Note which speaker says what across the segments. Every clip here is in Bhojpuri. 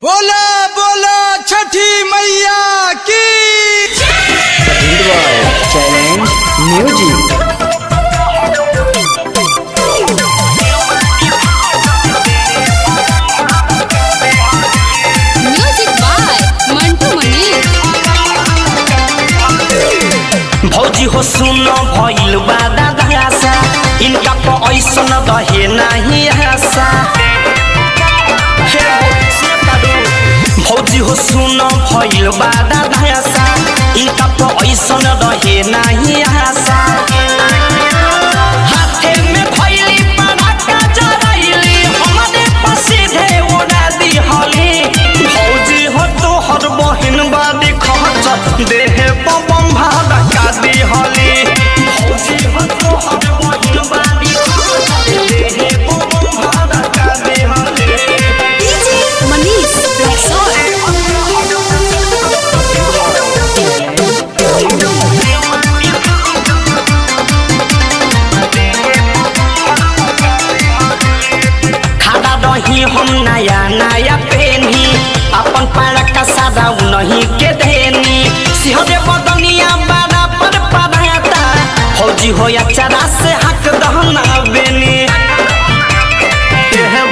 Speaker 1: बोला बोला छठी मैया की
Speaker 2: challenge music.
Speaker 3: Music by Mantu Mani.
Speaker 4: भौजी हो सुनो भइल बा दादासा इनका तो ऐसन दहे नहीं हसा। भौजी हो सुनो भइल बा दादासा इनका तो ऐसन दहे नहीं हसा। हाथे में भइली पराका जरैली हमरे पसीधे उड़ा दी हली। भौजी हो तोहर बहिन बा देखत देह बम भाड़ा का दी हली। भौजी हो तोहर बहिन बा देखत देह बम भाड़ा का दी हली।
Speaker 3: डीजे मनीष
Speaker 4: खादा रही हम नया नया पेनी अपन पारा का सादा नहीं के देनी। सिहरे बदनिया बारा पर पराता फौजी हो या चरा से हक दहना बेनी।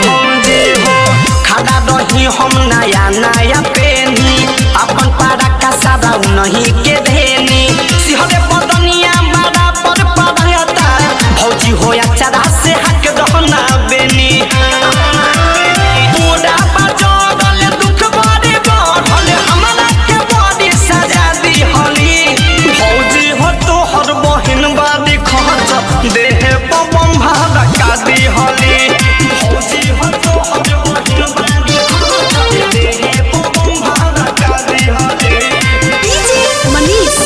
Speaker 4: भौजी हो खादा रही हम नया नया पेनी अपन पारा का सादा नहीं के देनी। सिहरे बदनिया बारा पर पराता फौजी हो या चरा से हक दहना बेनी। देह बम भाड़ा का दी हली। भौजी हो तोहर बहिन बाड़ी देह बम भाड़ा का दी हली।
Speaker 3: डीजे मनीष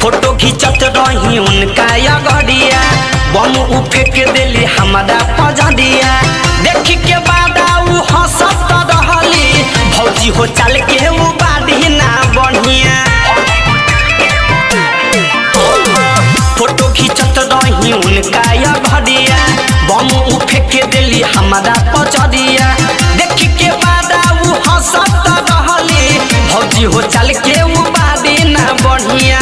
Speaker 4: फोटो खींचत रही उनका अगड़िया बम उठे के दिली हमारा पजदिया। देख के बाद उ हंसत रहली भौजी हो चल के वो बाड़ी ना बढ़िया। फोटो खींचत रही उनका अगड़िया बम उठे के दिली हमारा पजदिया। देख के बाद उ हंसत रहली भौजी हो चल के वो बाड़ी ना बढ़िया।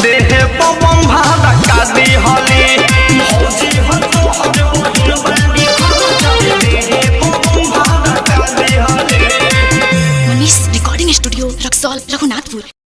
Speaker 4: देह बम भाड़ा का दी हली। भौजी हो तोहर बहिन बाड़ी देह बम भाड़ा का दी हली।
Speaker 3: Manish recording studio Raxaul Raghunathpur.